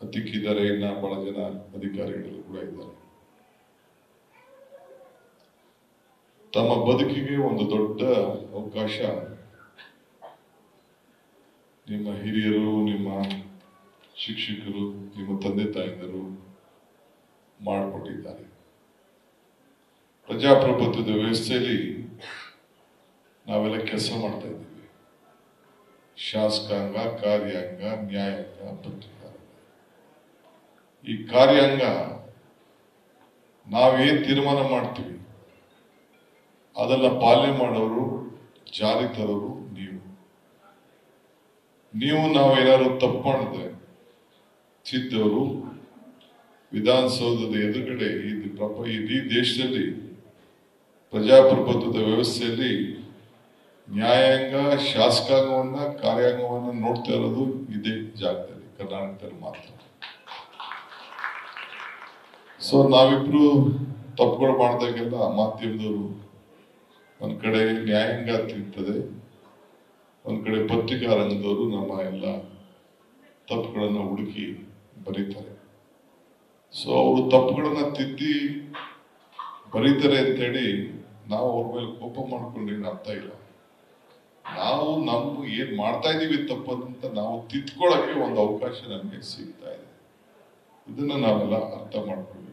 ಹತ್ತಿಕ್ಕಿದ್ದಾರೆ, ಇನ್ನ ಬಹಳ ಜನ ಅಧಿಕಾರಿಗಳು ಕೂಡ ಇದ್ದಾರೆ. ತಮ್ಮ ಬದುಕಿಗೆ ಒಂದು ದೊಡ್ಡ ಅವಕಾಶ ನಿಮ್ಮ ಹಿರಿಯರು, ನಿಮ್ಮ ಶಿಕ್ಷಕರು, ನಿಮ್ಮ ತಂದೆ ತಾಯಿಯರು ಮಾಡಿಕೊಟ್ಟಿದ್ದಾರೆ. ಪ್ರಜಾಪ್ರಭುತ್ವದ ವ್ಯವಸ್ಥೆಯಲ್ಲಿ ನಾವೆಲ್ಲ ಕೆಲಸ ಮಾಡ್ತಾ ಇದ್ದೀವಿ. ಶಾಸಕಾಂಗ, ಕಾರ್ಯಾಂಗ, ನ್ಯಾಯಾಂಗ, ಪತ್ರಿಕಾರಂಗ. ಈ ಕಾರ್ಯಾಂಗ ನಾವೇನ್ ತೀರ್ಮಾನ ಮಾಡ್ತೀವಿ ಅದನ್ನ ಪಾಲನೆ ಮಾಡೋರು, ಜಾರಿ ತರೋರು ನೀವು. ನಾವೇನಾದ್ರು ತಪ್ಪು ಮಾಡಿದ್ರೆ ಸಿದ್ದವರು ವಿಧಾನಸೌಧದ ಎದುರುಗಡೆ ಇಡೀ ದೇಶದಲ್ಲಿ ಪ್ರಜಾಪ್ರಭುತ್ವದ ವ್ಯವಸ್ಥೆಯಲ್ಲಿ ನ್ಯಾಯಾಂಗ, ಶಾಸಕಾಂಗವನ್ನ, ಕಾರ್ಯಾಂಗವನ್ನ ನೋಡ್ತಾ ಇರೋದು ಇದೇ ಜಾಗದಲ್ಲಿ, ಕರ್ನಾಟಕದಲ್ಲಿ ಮಾತ್ರ. ಸೊ ನಾವಿಬ್ರು ತಪ್ಪುಗಳು ಮಾಡಿದಾಗೆಲ್ಲ ಮಾಧ್ಯಮದವರು ಒಂದ್ ಕಡೆ ನ್ಯಾಯಾಂಗ ತಿಂತದೆ, ಒಂದ್ ಕಡೆ ಪತ್ರಿಕಾ ರಂಗದವರು ನಮ್ಮ ಎಲ್ಲ ತಪ್ಪುಗಳನ್ನ ಹುಡುಕಿ ಬರೀತಾರೆ. ಸೊ ಅವರು ತಪ್ಪುಗಳನ್ನ ತಿದ್ದಿ ಬರೀತಾರೆ ಅಂತೇಳಿ ನಾವು ಅವ್ರ ಮೇಲೆ ಕೋಪ ಮಾಡ್ಕೊಂಡೇನು ಅರ್ಥ ಇಲ್ಲ. ನಾವು ಏನ್ ಮಾಡ್ತಾ ಇದೀವಿ ತಪ್ಪಂತ ನಾವು ತಿದ್ಕೊಳ್ಳಕ್ಕೆ ಒಂದು ಅವಕಾಶ ನಮಗೆ ಸಿಗ್ತಾ ಇದೆ. ಇದನ್ನ ನಾವೆಲ್ಲ ಅರ್ಥ ಮಾಡ್ಕೊಳ್ಬೇಕು.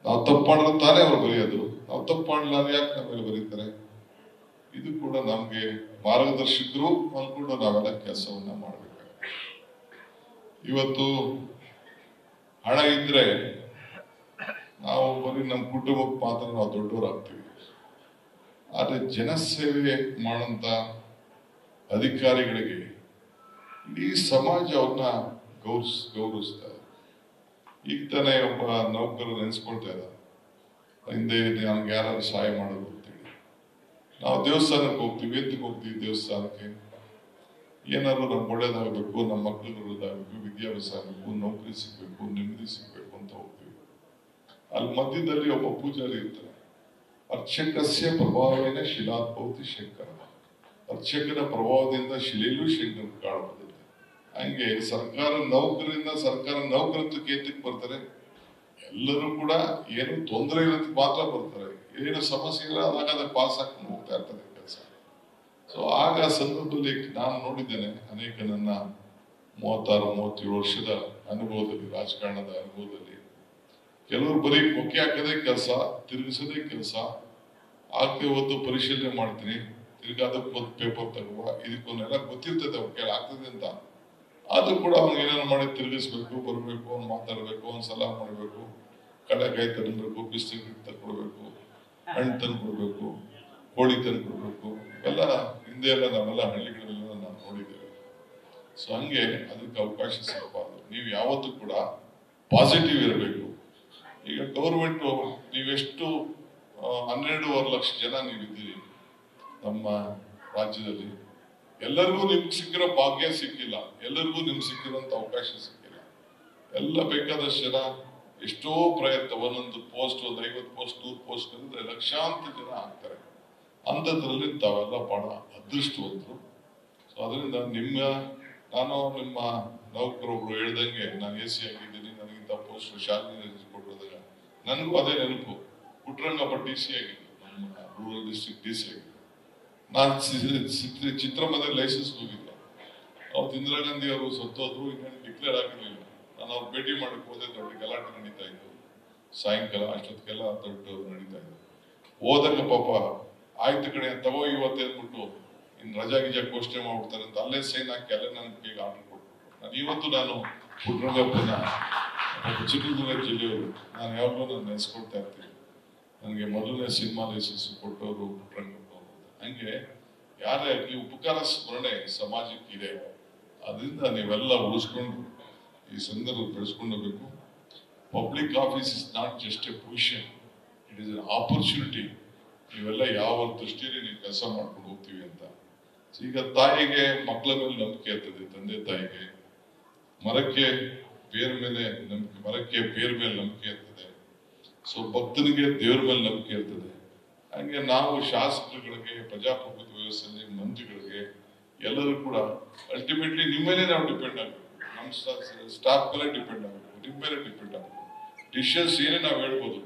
ನಾವು ತಪ್ಪು ಮಾಡಿದ್ರೆ ತಾನೇ ಅವ್ರು ಬರೆಯೋದು. ನಾವು ತಪ್ಪು ಮಾಡಲ್ಲ ಯಾಕೆ ನಾವೆಲ್ಲ ಬರೀತಾರೆ? ಇದು ಕೂಡ ನಮ್ಗೆ ಮಾರ್ಗದರ್ಶಕರು ಅಂದ್ಕೊಂಡು ನಾವೆಲ್ಲ ಕೆಲಸವನ್ನ ಮಾಡ್ಬೇಕಾಗುತ್ತೆ. ಇವತ್ತು ಹಣ ಇದ್ರೆ ನಾವು ಬರೀ ನಮ್ಮ ಕುಟುಂಬಕ್ಕೆ ಮಾತ್ರ ನಾವು ದೊಡ್ಡವರಾಗ್ತೀವಿ. ಆದ್ರೆ ಜನಸೇವೆ ಮಾಡಂತ ಅಧಿಕಾರಿಗಳಿಗೆ ಇಡೀ ಸಮಾಜ ಅವ್ರನ್ನ ಗೌರವಿಸ್ತಾರೆ. ಈಗ ತಾನೇ ಒಬ್ಬ ನೌಕರ ನೆನೆಸ್ಕೊಳ್ತಾ ಇದ್ದ, ಹಿಂದೆ ನಮ್ಗೆ ಯಾರು ಸಹಾಯ ಮಾಡೋದು ಅಂತೇಳಿ. ನಾವು ದೇವಸ್ಥಾನಕ್ಕೆ ಹೋಗ್ತೀವಿ, ಎತ್ತಿಗೆ ಹೋಗ್ತೀವಿ ದೇವಸ್ಥಾನಕ್ಕೆ, ಏನಾದ್ರು ನಮ್ಗೆ ಒಳ್ಳೇದಾಗಬೇಕು, ನಮ್ಮ ಮಕ್ಕಳಿಗೆ ಒಳ್ಳೇದಾಗಬೇಕು, ವಿದ್ಯಾಭ್ಯಾಸ ಆಗಬೇಕು, ನೌಕರಿ ಸಿಗ್ಬೇಕು, ನೆಮ್ಮದಿ ಸಿಗ್ಬೇಕು ಅಂತ ಹೋಗ್ತೀವಿ. ಅಲ್ಲಿ ಮಧ್ಯದಲ್ಲಿ ಒಬ್ಬ ಪೂಜಾರಿ ಇರ್ತಾರೆ. ಅರ್ಚಕಸ್ಯ ಪ್ರಭಾವೇನ ಶಿಲಾದ್ಭವತಿ ಶಂಕರ. ಅರ್ಚಕನ ಪ್ರಭಾವದಿಂದ ಶಿಲೆಯಲ್ಲೂ ಶಂಕರ ಕಾಣಬಹುದು. ಹಂಗೆ ಸರ್ಕಾರ ನೌಕರತ್ವಕ್ಕೆ ಏತಕ್ಕೆ ಬರ್ತಾರೆ? ಎಲ್ಲರೂ ಕೂಡ ಏನು ತೊಂದರೆ ಇರೋದಕ್ಕೆ ಮಾತ್ರ ಬರ್ತಾರೆ. ಏನು ಸಮಸ್ಯೆ ಇಲ್ಲ ಆದಾಗ ಅದಕ್ಕೆ ಪಾಸ್ ಹಾಕೊಂಡು ಹೋಗ್ತಾ ಇರ್ತದೆ ಕೆಲಸ. ಸೊ ಆಗ ಸಂದರ್ಭದಲ್ಲಿ ನಾನು ನೋಡಿದ್ದೇನೆ ಅನೇಕ ನನ್ನ 36-37 ವರ್ಷದ ಅನುಭವದಲ್ಲಿ, ರಾಜಕಾರಣದ ಅನುಭವದಲ್ಲಿ, ಕೆಲವರು ಬರೀ ಕೊಕ್ಕೆ ಹಾಕದೇ ಕೆಲಸ, ತಿರುಗಿಸೋದೇ ಕೆಲಸ. ಆಗ್ತೇ ಹೊತ್ತು ಪರಿಶೀಲನೆ ಮಾಡ್ತೀನಿ, ತಿರ್ಗಾ ಅದಕ್ಕೊಂದು ಪೇಪರ್ ತಗುವ, ಇದಕ್ಕೊಂದೆಲ್ಲ ಗೊತ್ತಿರ್ತದೆ ಅವ್ರ ಕೈಲಿ ಆಗ್ತದೆ ಅಂತ. ಆದ್ರೂ ಕೂಡ ಅವ್ನಿಗೆ ಏನಾದ್ರು ಮಾಡಿ ತಿರುಗಿಸ್ಬೇಕು, ಬರ್ಬೇಕು, ಅವ್ನು ಮಾತಾಡ್ಬೇಕು, ಅವ್ನು ಸಲಹೆ ಮಾಡ್ಬೇಕು, ಕಡಲೆಕಾಯಿ ತಂದ್ಬೇಕು, ಬಿಸಿಲು ತಂದ್ಕೊಡ್ಬೇಕು, ಹಣ್ಣು ತಂದ್ಕೊಡ್ಬೇಕು, ಕೋಳಿ ತಂದ್ಕೊಡ್ಬೇಕು. ಇವೆಲ್ಲ ಹಿಂದೆ ಎಲ್ಲ ನಾವೆಲ್ಲ ಹಳ್ಳಿಗಳಲ್ಲೆಲ್ಲ ನಾವು ನೋಡಿದ್ದೇವೆ. ಸೊ ಹಂಗೆ ಅದಕ್ಕೆ ಅವಕಾಶ ಸಿಗಬಾರ್ದು. ನೀವು ಯಾವತ್ತೂ ಕೂಡ ಪಾಸಿಟಿವ್ ಇರಬೇಕು. ಈಗ ಗೌರ್ಮೆಂಟ್ ನೀವೆಷ್ಟು 12.5 ಲಕ್ಷ ಜನ ನೀವಿದ್ದೀರಿ ನಮ್ಮ ರಾಜ್ಯದಲ್ಲಿ. ಎಲ್ಲರಿಗೂ ನಿಮ್ಗೆ ಸಿಕ್ಕಿರೋ ಭಾಗ್ಯ ಸಿಕ್ಕಿಲ್ಲ, ಎಲ್ಲರಿಗೂ ನಿಮ್ಗೆ ಸಿಕ್ಕಿರೋಂಥ ಅವಕಾಶ ಸಿಕ್ಕಿಲ್ಲ. ಎಲ್ಲ ಬೇಕಾದಷ್ಟು ಜನ ಎಷ್ಟೋ ಪ್ರಯತ್ನ, ಒಂದೊಂದು ಪೋಸ್ಟ್, 50 ಪೋಸ್ಟ್, 100 ಪೋಸ್ಟ್ ಅಂದ್ರೆ ಲಕ್ಷಾಂತರ ಜನ ಆಗ್ತಾರೆ. ಅಂಥದ್ರಲ್ಲಿ ತಾವೆಲ್ಲ ಬಹಳ ಅದೃಷ್ಟವಂತರು. ಸೊ ಅದರಿಂದ ನಾನು ನಿಮ್ಮ ನೌಕರೊಬ್ರು ಹೇಳ್ದಂಗೆ, ನಾನು AC ಆಗಿದ್ದೀನಿ, ನನಗಿಂತ ಪೋಸ್ಟ್ ಶಾಲೆ ಕೊಟ್ಟಿರೋದಾಗ ನನಗೂ ಅದೇ ನೆನಪು. ಪುಟ್ಟರಂಗಪ್ಪ DC ಆಗಿದ್ದು, ನಮ್ಮ ರೂರಲ್ ಡಿಸ್ಟ್ರಿಕ್ಟ್ DC ಆಗಿದ್ದು. ನಾನು ಚಿತ್ರಮಂದಿರ ಲೈಸೆನ್ಸ್ ಹೋಗಿದ್ದೆ. ಅವತ್ತು ಇಂದಿರಾ ಗಾಂಧಿ ಅವರು ಸತ್ತೋದ್ರು, ಇನ್ನೇನು ಡಿಕ್ಲೇರ್ ಆಗಿರ್ಲಿಲ್ಲ. ನಾನು ಅವ್ರು ಭೇಟಿ ಮಾಡಕ್ಕೆ ಹೋದೆ. ದೊಡ್ಡ ಗಲಾಟೆ ನಡೀತಾ ಇತ್ತು ಸಾಯಂಕಾಲ, ಅಷ್ಟೊತ್ತಿಗೆಲ್ಲ ದೊಡ್ಡ ನಡೀತಾ ಇತ್ತು. ಹೋದಾಗ ಪಾಪ ಆಯ್ತು ಕಡೆ ತಗೋ ಇವತ್ತೇ ಅಂದ್ಬಿಟ್ಟು ಇನ್ನು ರಜಾ ಘೋಷಣೆ ಮಾಡ್ಬಿಡ್ತಾರೆ ಅಂತ ಅಲ್ಲೇ ಸೈನ್ ಹಾಕಿ ಅಲ್ಲೇ ನನ್ನ ಕೈಗೆ ಆರ್ಡರ್ ಕೊಟ್ಬಿಟ್ಟು, ನಾನು ಪುಟ್ಟರಂಗಪ್ಪನ ಚಿತ್ರದುರ್ಗ ಜಿಲ್ಲೆಯವರು, ನಾನು ಯಾವಾಗಲೂ ನಾನು ನೆನೆಸ್ಕೊಳ್ತಾ ಇರ್ತೀನಿ. ನನಗೆ ಮೊದಲನೇ ಸಿನಿಮಾ ಲೈಸೆನ್ಸ್ ಕೊಟ್ಟವರು ಪುಟ್ಟರಂಗಪ್ಪ. ಹಂಗೆ ಯಾರೇ ಆಗಲಿ ಉಪಕಾರ ಸ್ಮರಣೆ ಸಮಾಜಕ್ಕಿದೆ. ಅದರಿಂದ ನೀವೆಲ್ಲ ಉಳಿಸ್ಕೊಂಡು ಈ ಸಂದರ್ಭ ಬೆಳೆಸ್ಕೊಂಡೋಗ್ಬೇಕು. Public office is not just a position, it is an opportunity. ನೀವೆಲ್ಲ ಯಾವ ದೃಷ್ಟಿಯಲ್ಲಿ ನೀವು ಕೆಲಸ ಮಾಡ್ಕೊಂಡು ಹೋಗ್ತೀವಿ ಅಂತ. ಈಗ ತಾಯಿಗೆ ಮಕ್ಕಳ ಮೇಲೆ ನಂಬಿಕೆ ಇರ್ತದೆ, ತಂದೆ ತಾಯಿಗೆ. ಮರಕ್ಕೆ ಬೇರ್ ಮೇಲೆ ನಂಬಿಕೆ ಇರ್ತದೆ. ಸೊ ಭಕ್ತನಿಗೆ ದೇವ್ರ ಮೇಲೆ ನಂಬಿಕೆ ಇರ್ತದೆ. ಹಂಗೆ ನಾವು ಶಾಸಕರುಗಳಿಗೆ, ಪ್ರಜಾಪ್ರಭುತ್ವ ವ್ಯವಸ್ಥೆಯಲ್ಲಿ ಮಂತ್ರಿಗಳಿಗೆ ಎಲ್ಲರೂ ಕೂಡ ಅಲ್ಟಿಮೇಟ್ಲಿ ನಿಮ್ಮ ಮೇಲೆ ನಾವು ಡಿಪೆಂಡ್ ಆಗಬೇಕು. ನಮ್ಮ ಸ್ಟಾಫ್ ಮೇಲೆ ಡಿಪೆಂಡ್ ಆಗಬೇಕು, ನಿಮ್ಮ ಮೇಲೆ ಡಿಪೆಂಡ್ ಆಗಬೇಕು. ಡಿಸಿಷನ್ಸ್ ಏನೇ ನಾವು ಹೇಳ್ಬೋದು,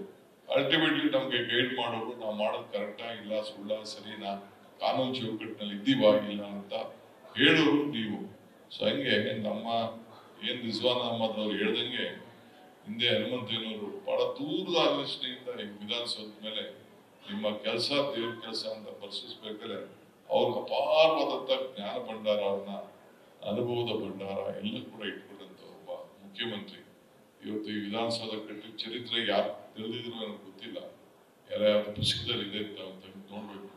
ಅಲ್ಟಿಮೇಟ್ಲಿ ನಮಗೆ ಗೈಡ್ ಮಾಡೋರು ನಾವು ಮಾಡೋದು ಕರೆಕ್ಟಾ ಇಲ್ಲ ಸುಳ್ಳ ಸರಿನಾ, ಕಾನೂನು ಚೌಕಟ್ಟಿನಲ್ಲಿ ಇದ್ದೀವಾ ಇಲ್ಲ ಅಂತ ಹೇಳೋರು ನೀವು. ಸೊ ಹಂಗೆ ನಮ್ಮ ಏನ್ ರಿಜ್ವಾನ್ ಅಹಮದ್ ಅವ್ರು ಹೇಳ್ದಂಗೆ ಹಿಂದೆ ಹನುಮಂತಯ್ಯನವರು ಬಹಳ ದೂರದ ಆಲೋಚನೆಯಿಂದ ಈ ವಿಧಾನಸೌಧದ ಮೇಲೆ ನಿಮ್ಮ ಕೆಲಸ ದೇವ್ರ ಕೆಲಸ ಅಂತ ಪರಿಶೀಲಿಸಬೇಕಾದ್ರೆ ಅವ್ರ ಅಪಾರವಾದಂತ ಜ್ಞಾನ ಭಂಡಾರವನ್ನ, ಅನುಭವದ ಭಂಡಾರ ಎಲ್ಲ ಕೂಡ ಇಟ್ಕೊಂಡಂತ ಒಬ್ಬ ಮುಖ್ಯಮಂತ್ರಿ ಇವತ್ತು ಈ ವಿಧಾನಸೌಧ ಕಟ್ಟಿ ಚರಿತ್ರೆ ಯಾರು ತಿಳಿದಿದ್ರು ನನಗೆ ಗೊತ್ತಿಲ್ಲ, ಯಾರ್ಯಾವ ಪುಸ್ತಕದಲ್ಲಿ ಇದೆ ಅಂತ ನೋಡ್ಬೇಕು.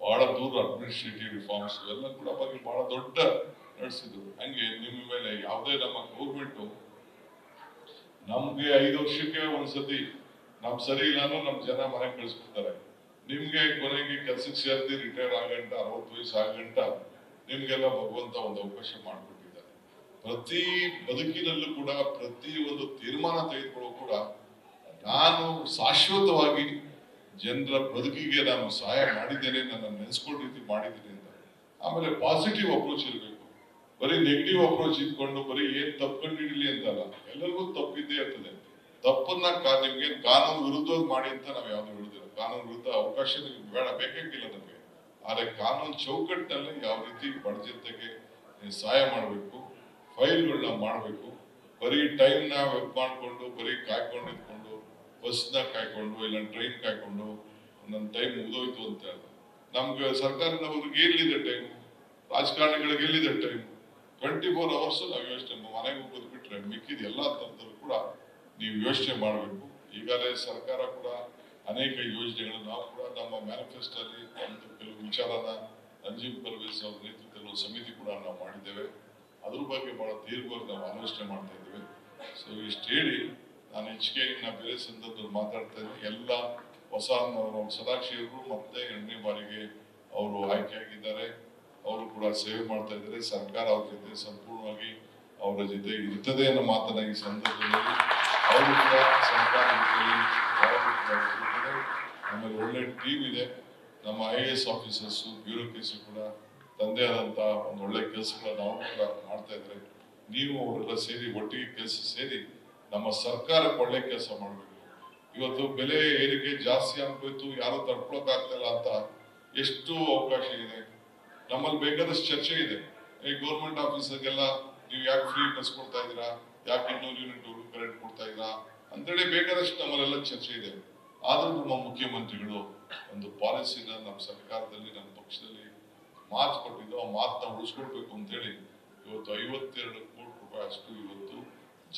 ಬಹಳ ದೂರ ಅಡ್ಮಿನಿಸ್ಟ್ರೇಟಿವ್ ರಿಫಾರ್ಮ್ಸ್ ಎಲ್ಲ ಕೂಡ ಬಗ್ಗೆ ಬಹಳ ದೊಡ್ಡ ನಡೆಸಿದ್ರು. ಹಂಗೆ ನಿಮ್ಮ ಮೇಲೆ ಯಾವುದೇ ನಮ್ಮ ಗೌರ್ಮೆಂಟ್ ನಮ್ಗೆ 5 ವರ್ಷಕ್ಕೆ ಒಂದ್ಸತಿ ನಮ್ ಸರಿ ಇಲ್ಲ ಅಂದ್ರೆ ನಮ್ ಜನ ಮನೆಗೆ ಕಳಿಸ್ಬಿಡ್ತಾರೆ. ನಿಮ್ಗೆ ಕೊನೆಗೆ ಕೆಲ್ಸಕ್ಕೆ ಸೇರ್ದಿ ರಿಟೈರ್ ಆಗಂಟ 60 ವಯಸ್ಸು ಆಗಂಟ ನಿಮ್ಗೆಲ್ಲ ಭಗವಂತ ಒಂದು ಅವಕಾಶ ಮಾಡ್ಕೊಟ್ಟಿದ್ದಾರೆ. ಪ್ರತಿ ಬದುಕಿನಲ್ಲೂ ಕೂಡ ಪ್ರತಿ ಒಂದು ತೀರ್ಮಾನ ತೆಗೆದುಕೊಳ್ಳೋ ಕೂಡ ನಾನು ಶಾಶ್ವತವಾಗಿ ಜನರ ಬದುಕಿಗೆ ನಾನು ಸಹಾಯ ಮಾಡಿದ್ದೇನೆ, ನನ್ನ ನೆನೆಸ್ಕೊಂಡು ರೀತಿ ಮಾಡಿದ್ದೀನಿ ಅಂತ. ಆಮೇಲೆ ಪಾಸಿಟಿವ್ ಅಪ್ರೋಚ್ ಇರಬೇಕು. ಬರೀ ನೆಗೆಟಿವ್ ಅಪ್ರೋಚ್ ಇಟ್ಕೊಂಡು ಬರೀ ಏನ್ ತಪ್ಪು ಹಿಡಿಲಿ ಅಂತಲ್ಲ, ಎಲ್ಲರಿಗೂ ತಪ್ಪಿದ್ದೇ ಇರ್ತದೆ. ತಪ್ಪನ್ನ ನಿಮ್ಗೆ ಕಾನೂನು ವಿರುದ್ಧವಾಗಿ ಮಾಡಿ ಅಂತ ನಾವು ಯಾವ್ದು ಹೇಳುದಿಲ್ಲ. ಕಾನೂನು ವಿರುದ್ಧ ಅವಕಾಶ ಬೇಡ, ಬೇಕಾಗಿಲ್ಲ ನಮ್ಗೆ. ಆದ್ರೆ ಕಾನೂನು ಚೌಕಟ್ಟಿನಲ್ಲಿ ಯಾವ ರೀತಿ ಬಡಜನತೆಗೆ ಸಹಾಯ ಮಾಡಬೇಕು, ಫೈಲ್ಗಳನ್ನ ಮಾಡಬೇಕು. ಬರೀ ಟೈಮ್ ನ ವೆಬ್ ಮಾಡ್ಕೊಂಡು ಬರೀ ಕಾಯ್ಕೊಂಡು ಇದ್ಕೊಂಡು ಬಸ್ನ ಕಾಯ್ಕೊಂಡು ಇಲ್ಲ ಟ್ರೈನ್ ಕಾಯ್ಕೊಂಡು ನನ್ನ ಟೈಮ್ ಮುಗಿದೋಯ್ತು ಅಂತ ಹೇಳ. ನಮ್ಗೆ ಸರ್ಕಾರದವ್ರಿಗೆ ಎಲ್ಲಿದೆ ಟೈಮ್, ರಾಜಕಾರಣಿಗಳಿಗೆ ಎಲ್ಲಿದೆ ಟೈಮ್? 24 ಅವರ್ಸ್ ನಾವು ಯೋಚನೆ ಮನೆಗೆ ಹೋಗೋದು ಬಿಟ್ರೆ ಮಿಕ್ಕಿದ ಎಲ್ಲಾ ತರದಲ್ಲೂ ಕೂಡ ನೀವು ಯೋಚನೆ ಮಾಡಬೇಕು. ಈಗಾಗಲೇ ಸರ್ಕಾರ ಕೂಡ ಅನೇಕ ಯೋಜನೆಗಳು ನಾವು ಕೂಡ ನಮ್ಮ ಮ್ಯಾನಿಫೆಸ್ಟೋ ಅಲ್ಲಿ ಒಂದು ಕೆಲವು ವಿಚಾರನ ಅಂಜೀಮ್ ಪರ್ವೇಜ್ ಅವರ ನೇತೃತ್ವದಲ್ಲಿ ಒಂದು ಸಮಿತಿ ಕೂಡ ನಾವು ಮಾಡಿದ್ದೇವೆ. ಅದ್ರ ಬಗ್ಗೆ ಬಹಳ ದೀರ್ಘವಾಗಿ ನಾವು ಆಲೋಚನೆ ಮಾಡ್ತಾ ಇದ್ದೇವೆ. ಸೊ ಇಷ್ಟು ಹೇಳಿ ನಾನು ಹೆಚ್ಚಿಗೆ ಇನ್ನ ಬೇರೆ ಸಂದರ್ಭದಲ್ಲಿ ಮಾತಾಡ್ತಾ ಇದ್ದೀನಿ. ಎಲ್ಲ ಹೊಸ ಸದಾಕ್ಷಿಯರು ಮತ್ತೆ 2ನೇ ಬಾರಿಗೆ ಅವರು ಆಯ್ಕೆಯಾಗಿದ್ದಾರೆ. ಅವರು ಕೂಡ ಸೇವೆ ಮಾಡ್ತಾ ಇದ್ದಾರೆ. ಸರ್ಕಾರ ಅವ್ರ ಜೊತೆ ಸಂಪೂರ್ಣವಾಗಿ ಅವರ ಜೊತೆ ಇರ್ತದೆ ಅನ್ನೋ ಮಾತನ್ನ ಈ ಸಂದರ್ಭದಲ್ಲಿ ಅವರು ಕೂಡ ಸರ್ಕಾರ ಆಮೇಲೆ ಒಳ್ಳೆ ಟೀಮ್ ಇದೆ. ನಮ್ಮ IAS ಆಫೀಸರ್ಸ್ ಬ್ಯೂರೋಕ್ರಸಿ ಕೂಡ ತಂದೆ ಆದಂತ ಒಂದು ಒಳ್ಳೆ ಕೆಲಸಗಳನ್ನ ನಾವು ಕೂಡ ಮಾಡ್ತಾ ಇದ್ದಾರೆ. ನೀವು ಅವರೆಲ್ಲ ಸೇರಿ ಒಟ್ಟಿಗೆ ಕೆಲಸ ಸೇರಿ ನಮ್ಮ ಸರ್ಕಾರಕ್ಕೆ ಒಳ್ಳೆ ಕೆಲಸ ಮಾಡಬೇಕು. ಇವತ್ತು ಬೆಲೆ ಏರಿಕೆ ಜಾಸ್ತಿ ಆಗ್ಬೇಕು, ಯಾರು ತಡ್ಕೊಳಕ್ ಆಗ್ತಿಲ್ಲ ಅಂತ ಎಷ್ಟು ಅವಕಾಶ ಇದೆ. ನಮ್ಮಲ್ಲಿ ಬೇಕಾದಷ್ಟು ಚರ್ಚೆ ಇದೆ. ಈ ಗೌರ್ಮೆಂಟ್ ಆಫೀಸರ್ಗೆಲ್ಲ ನೀವು ಯಾಕೆ ಫ್ರೀ ಬಸ್ ಕೊಡ್ತಾ ಇದ್ದೀರಾ, ಯಾಕೆ 200 ಯೂನಿಟ್ ಕರೆಂಟ್ ಕೊಡ್ತಾ ಇದ್ದೀರಾ ಅಂತೇಳಿ ಬೇಕಾದಷ್ಟು ನಮ್ಮಲ್ಲೆಲ್ಲ ಚರ್ಚೆ ಇದೆ. ಆದ್ರೂ ನಮ್ಮ ಮುಖ್ಯಮಂತ್ರಿಗಳು ಒಂದು ಪಾಲಿಸಿನ ನಮ್ಮ ಸರ್ಕಾರದಲ್ಲಿ ನಮ್ಮ ಪಕ್ಷದಲ್ಲಿ ಮಾತು ಕೊಟ್ಟಿದ್ದು, ಆ ಮಾತನ್ನ ಉಳಿಸ್ಕೊಳ್ಬೇಕು ಅಂತ ಹೇಳಿ ಇವತ್ತು 52 ಕೋಟಿ ರೂಪಾಯಿ ಅಷ್ಟು ಇವತ್ತು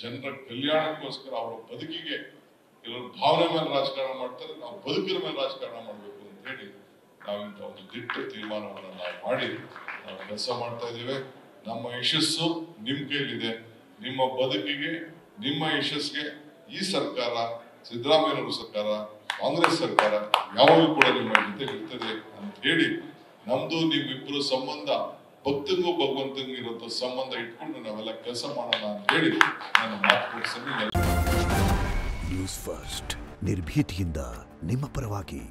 ಜನರ ಕಲ್ಯಾಣಕ್ಕೋಸ್ಕರ ಅವರ ಬದುಕಿಗೆ ಕೆಲವರು ಭಾವನೆ ಮೇಲೆ ರಾಜಕಾರಣ ಮಾಡ್ತಾರೆ, ನಾವು ಬದುಕಿನ ಮೇಲೆ ರಾಜಕಾರಣ ಮಾಡಬೇಕು ಅಂತ ಹೇಳಿ ನಾವಿಂತ ಒಂದು ದಿಟ್ಟ ತೀರ್ಮಾನವನ್ನು ನಾವು ಮಾಡಿ ನಾವು ಕೆಲಸ ಮಾಡ್ತಾ ಇದ್ದೇವೆ. ನಮ್ಮ ಯಶಸ್ಸು ನಿಮ್ ಕೈಲಿದೆ. ನಿಮ್ಮ ಬದುಕಿಗೆ, ನಿಮ್ಮ ಯಶಸ್ಸಿಗೆ ಈ ಸರ್ಕಾರ, ಸಿದ್ದರಾಮಯ್ಯನವರ ಸರ್ಕಾರ, ಕಾಂಗ್ರೆಸ್ ಸರ್ಕಾರ ಯಾವಾಗಲೂ ಕೂಡ ನಿಮ್ಮ ಜೊತೆ ಇರ್ತದೆ ಅಂತ ಹೇಳಿ, ನಮ್ದು ನಿಮ್ಮಿಬ್ಬರು ಸಂಬಂಧ ಭಕ್ತಂಗೂ ಭಗವಂತಂಗೂ ಇರುವಂತ ಸಂಬಂಧ ಇಟ್ಕೊಂಡು ನಾವೆಲ್ಲ ಕೆಲಸ ಮಾಡೋಣ ಅಂತ ಹೇಳಿ ನಾನು ಮಾತು. ನ್ಯೂಸ್ ಫಸ್ಟ್ ನಿರ್ಭೀತಿಯಿಂದ ನಿಮ್ಮ ಪರವಾಗಿ.